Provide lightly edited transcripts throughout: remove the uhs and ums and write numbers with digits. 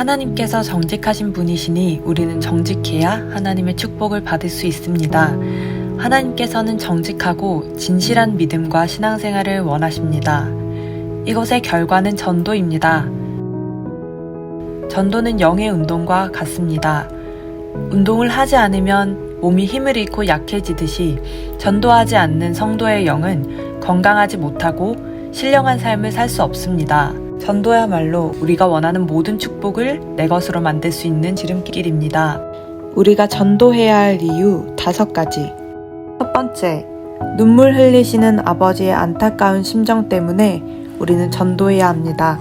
하나님께서 정직하신 분이시니 우리는 정직해야 하나님의 축복을 받을 수 있습니다. 하나님께서는 정직하고 진실한 믿음과 신앙생활을 원하십니다. 이것의 결과는 전도입니다. 전도는 영의 운동과 같습니다. 운동을 하지 않으면 몸이 힘을 잃고 약해지듯이 전도하지 않는 성도의 영은 건강하지 못하고 신령한 삶을 살 수 없습니다. 전도야말로 우리가 원하는 모든 축복을 내 것으로 만들 수 있는 지름길입니다. 우리가 전도해야 할 이유 5가지. 첫 번째, 눈물 흘리시는 아버지의 안타까운 심정 때문에 우리는 전도해야 합니다.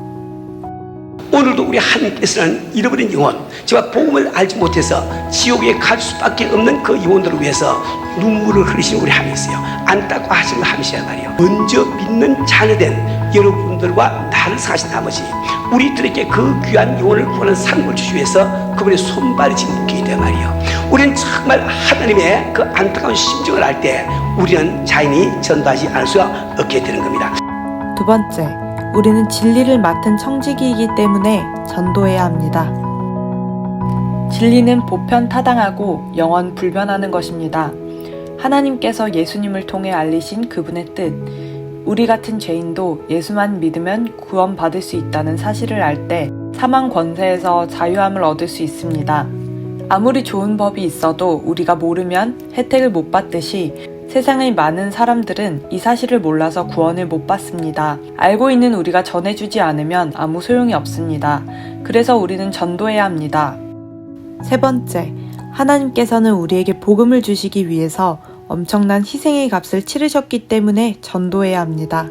오늘도 우리 하나님께서는 잃어버린 영혼, 제가 복음을 알지 못해서 지옥에 갈 수밖에 없는 그 영혼들을 위해서 눈물을 흘리시는 우리 하나님 있어요. 안타까워하시는 하나님이란 말이에요. 먼저 믿는 자녀된 여러분들과 나를 사신 아버지, 우리들에게 그 귀한 영혼을 구하는 상급을 주시기 위해서 그분의 손발이 지금 묶이게 말이에요. 우리는 정말 하나님의 그 안타까운 심정을 알 때 우리는 자연히 전도하지 않을 수가 없게 되는 겁니다. 두 번째, 우리는 진리를 맡은 청지기이기 때문에 전도해야 합니다. 진리는 보편타당하고 영원 불변하는 것입니다. 하나님께서 예수님을 통해 알리신 그분의 뜻, 우리 같은 죄인도 예수만 믿으면 구원받을 수 있다는 사실을 알 때 사망 권세에서 자유함을 얻을 수 있습니다. 아무리 좋은 법이 있어도 우리가 모르면 혜택을 못 받듯이 세상의 많은 사람들은 이 사실을 몰라서 구원을 못 받습니다. 알고 있는 우리가 전해주지 않으면 아무 소용이 없습니다. 그래서 우리는 전도해야 합니다. 세 번째, 하나님께서는 우리에게 복음을 주시기 위해서 엄청난 희생의 값을 치르셨기 때문에 전도해야 합니다.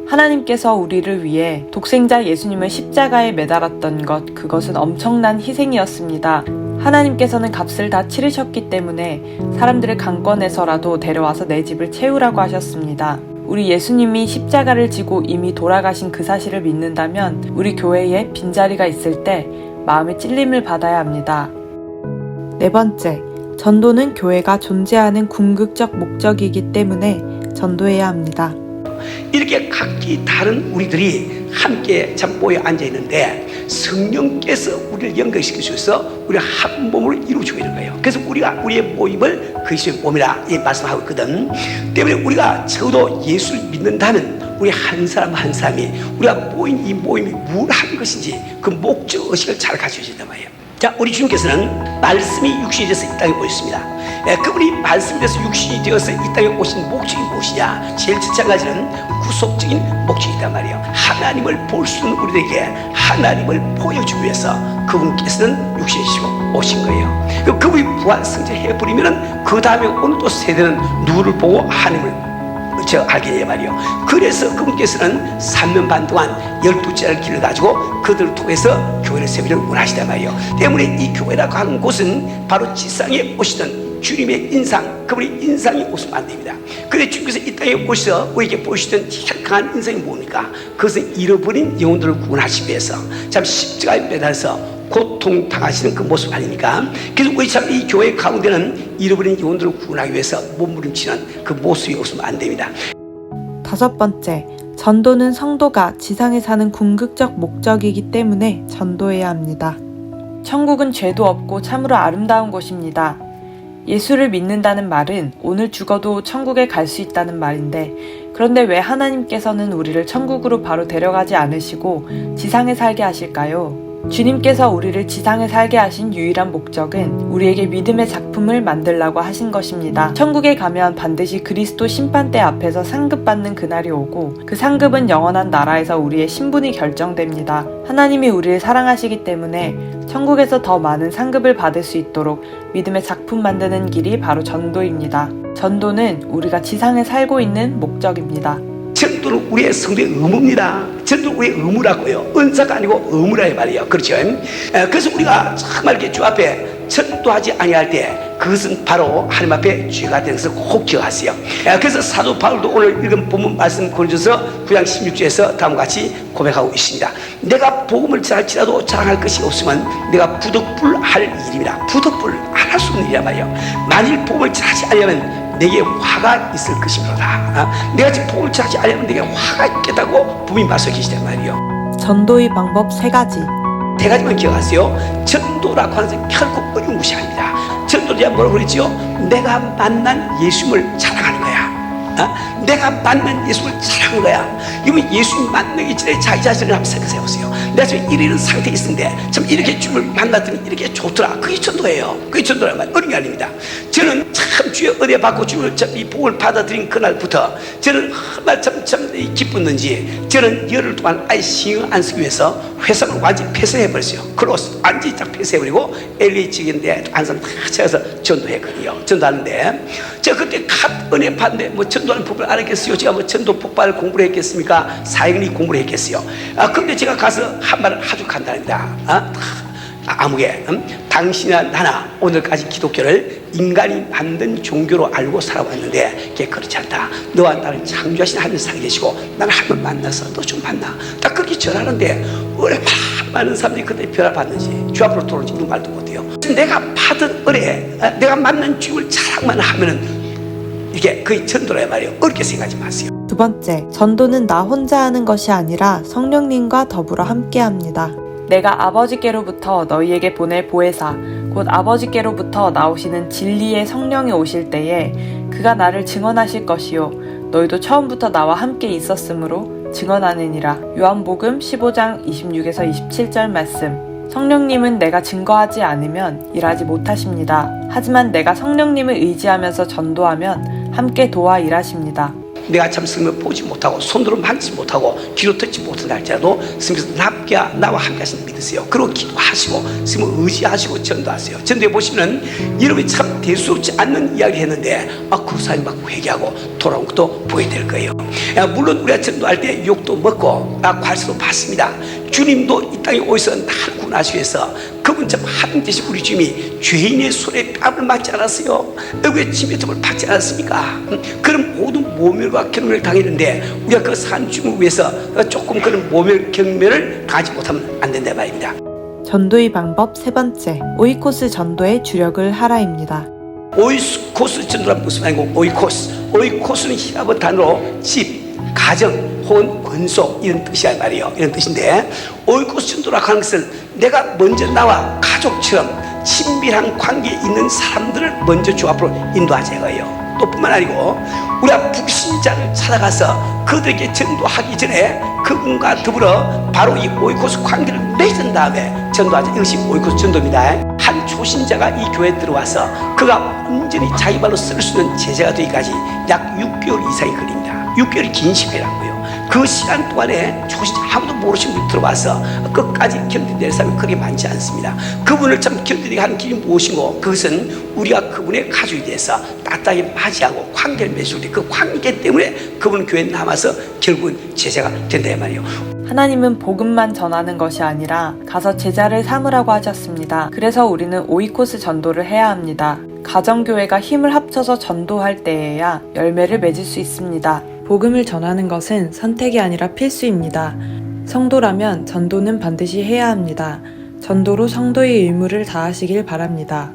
하나님께서 우리를 위해 독생자 예수님을 십자가에 매달았던 것, 그것은 엄청난 희생이었습니다. 하나님께서는 값을 다 치르셨기 때문에 사람들을 강권해서라도 데려와서 내 집을 채우라고 하셨습니다. 우리 예수님이 십자가를 지고 이미 돌아가신 그 사실을 믿는다면 우리 교회에 빈자리가 있을 때 마음의 찔림을 받아야 합니다. 네 번째, 전도는 교회가 존재하는 궁극적 목적이기 때문에 전도해야 합니다. 이렇게 각기 다른 우리들이 함께 참 모여 앉아 있는데 성령께서 우리를 연결시켜 주셔서 우리가 한 몸을 이루어주고 있는 거예요. 그래서 우리가 우리의 모임을 그리스도의 몸이라 이 말씀하고 있거든. 때문에 우리가 적어도 예수를 믿는다면 우리 한 사람 한 사람이 우리가 모인 이 모임이 뭘 하는 것인지 그 목적 의식을 잘 가지고 있단 말이에요. 자, 우리 주님께서는 말씀이 육신이 돼서 이 땅에 오셨습니다. 그분이 말씀이 돼서 육신이 되어서 이 땅에 오신 목적이 무엇이냐? 제일 첫째 가지는 구속적인 목적이 있단 말이에요. 하나님을 볼 수 있는 우리에게 하나님을 보여주기 위해서 그분께서는 육신이시고 오신 거예요. 그분이 부활 승천해버리면 그 다음에 오늘 또 세대는 누구를 보고 하나님을 알게 돼 말이요. 그래서 그분께서는 3년 반 동안 12자를 길러가지고 그들을 통해서 교회를 세우기를 원하시단 말이에요. 때문에 이 교회라고 하는 곳은 바로 지상에 오시던 주님의 인상, 그분의 인상이 없으면 안 됩니다. 그런데 주님께서 이 땅에 오셔서 우리에게 보시던 혈강한 인상이 뭡니까? 그것은 잃어버린 영혼들을 구원하시기 위해서 참 십자가에 매달려서 고통당하시는 그 모습 아닙니까? 그래서 우리 참 이 교회 가운데는 잃어버린 영혼들을 구원하기 위해서 몸부림치는 그 모습이 없으면 안 됩니다. 다섯 번째, 전도는 성도가 지상에 사는 궁극적 목적이기 때문에 전도해야 합니다. 천국은 죄도 없고 참으로 아름다운 곳입니다. 예수를 믿는다는 말은 오늘 죽어도 천국에 갈 수 있다는 말인데, 그런데 왜 하나님께서는 우리를 천국으로 바로 데려가지 않으시고 지상에 살게 하실까요? 주님께서 우리를 지상에 살게 하신 유일한 목적은 우리에게 믿음의 작품을 만들라고 하신 것입니다. 천국에 가면 반드시 그리스도 심판대 앞에서 상급받는 그날이 오고, 그 상급은 영원한 나라에서 우리의 신분이 결정됩니다. 하나님이 우리를 사랑하시기 때문에 천국에서 더 많은 상급을 받을 수 있도록 믿음의 작품 만드는 길이 바로 전도입니다. 전도는 우리가 지상에 살고 있는 목적입니다. 전도는 우리의 성도의 의무입니다. 전도는 우리의 의무라고요. 은사가 아니고 의무라 말이에요. 그렇죠? 그래서 우리가 정말 이렇게 주 앞에 전도하지 아니할 때 그것은 바로 하나님 앞에 죄가 되는 것을 꼭 기억하세요. 그래서 사도 바울도 오늘 읽은 본문 말씀 고린도서 9장 16절에서 다음과 같이 고백하고 있습니다. 내가 복음을 전할지라도 자랑할 것이 없으면 내가 부득불할 일입니다. 부득불 안 할 수 없는 일이란 말이에요. 만일 복음을 전하지 않으면 내게 화가 있을 것이로다. 내가 지금 복음을 전하지 않으면 내게 화가 있겠다고 분명히 말씀해 계시단 말이에요. 전도의 방법 3가지. 네 가지만 기억하세요. 전도라고 하는 것은 결코 어려운 것이 아닙니다. 전도자 뭐라고 그랬죠? 내가 만난 예수님을 자랑하는 거야. 내가 만난 예수를 사랑하는 거야. 이러면 예수님 만나기 전에 자기 자신을 한번 생각해 보세요. 내가 지금 이런 상태에 있는데 참 이렇게 주를 만났더니 이렇게 좋더라. 그게 전도예요. 그게 전도란 말 어려운 게 아닙니다. 저는 참 주의 은혜 받고 주를 이 복을 받아들인 그날부터 저는 얼마나 참 기뻤는지 저는 열흘 동안 아예 신경 안 쓰기 위해서 회사를 완전히 폐쇄해버렸어요. 크로스 완전히 딱 폐쇄해버리고 LA 지역인데 안산 다 찾아서 전도했거든요. 전도하는데 제가 그때 갓 은혜 받는데 뭐 전도하는 법을 알았겠어요? 제가 뭐 전도 폭발 공부를 했겠습니까? 사역리 공부를 했겠어요? 근데 제가 가서 한 말을 아주 간단합니다. 아무개 당신이나 나나 오늘까지 기독교를 인간이 만든 종교로 알고 살아왔는데 그게 그렇지 않다. 너와 나는 창조하신 하나님 살게 되시고 나는 한 번 만나서 너 좀 만나. 딱 그렇게 전하는데 얼마나 많은 사람들이 그때 변화 받는지 주 앞으로 돌아오지 이런 말도 못해요. 내가 받은 은혜, 내가 만난 주님을 자랑만 하면은 이게 거의 전도라 말이에요. 어렵게 생각하지 마세요. 두 번째, 전도는 나 혼자 하는 것이 아니라 성령님과 더불어 함께합니다. 내가 아버지께로부터 너희에게 보낼 보혜사 곧 아버지께로부터 나오시는 진리의 성령이 오실 때에 그가 나를 증언하실 것이요 너희도 처음부터 나와 함께 있었으므로 증언하느니라. 요한복음 15장 26에서 27절 말씀. 성령님은 내가 증거하지 않으면 일하지 못하십니다. 하지만 내가 성령님을 의지하면서 전도하면 함께 도와 일하십니다. 내가 참 스님을 보지 못하고 손으로 만지지 못하고 귀로 듣지 못한다 할지라도 스님께서 나와 함께 하시는 믿으세요. 그리고 기도하시고 스님을 의지하시고 전도하세요. 전도해 보시면 여러분이 참 대수롭지 않는 이야기를 했는데 그 사람이 막 회개하고 돌아온 것도 보게 될 거예요. 물론 우리가 전도할 때 욕도 먹고 괄수도 받습니다. 주님도 이 땅에 오셔서 나를 구원하시기 위해서 그분 참 하나님 되신 우리 주님이 죄인의 손에 뺨을 맞지 않았어요. 얼굴에 침뱉음을 받지 않았습니까? 그런 모든 모멸과 경멸을 당했는데 우리가 그 산 주님을 위해서 조금 그런 모멸 경멸을 당하지 못하면 안 된다 말입니다. 전도의 방법 세 번째, 오이코스 전도의 주력을 하라입니다. 오이코스 전도란 무슨 말이고 오이코스는 히라보 단어로 집, 가정, 혼, 권속 이런 뜻이란 말이에요. 이런 뜻인데 오이코스 전도라고 하는 것은 내가 먼저 나와 가족처럼 친밀한 관계에 있는 사람들을 먼저 주 앞으로 인도하자 이거예요. 또 뿐만 아니고 우리가 불신자를 찾아가서 그들에게 전도하기 전에 그분과 더불어 바로 이 오이코스 관계를 맺은 다음에 전도하자. 이것이 오이코스 전도입니다. 한 초신자가 이 교회에 들어와서 그가 온전히 자기 발로 쓸 수 있는 제자가 되기까지 약 6개월 이상이 걸립니다. 6개월이 긴 시간이라는 거예요. 그 시간 동안에 초신자 아무도 모르시는 분이 들어와서 끝까지 견뎌낼 사람이 그렇게 많지 않습니다. 그분을 참 견디게 하는 길이 무엇인고 그것은 우리가 그분의 가족이 돼서 따뜻하게 맞이하고 관계를 맺을 때 그 관계 때문에 그분은 교회에 남아서 결국은 제자가 된다 이 말이에요. 하나님은 복음만 전하는 것이 아니라 가서 제자를 삼으라고 하셨습니다. 그래서 우리는 오이코스 전도를 해야 합니다. 가정교회가 힘을 합쳐서 전도할 때에야 열매를 맺을 수 있습니다. 복음을 전하는 것은 선택이 아니라 필수입니다. 성도라면 전도는 반드시 해야 합니다. 전도로 성도의 의무를 다하시길 바랍니다.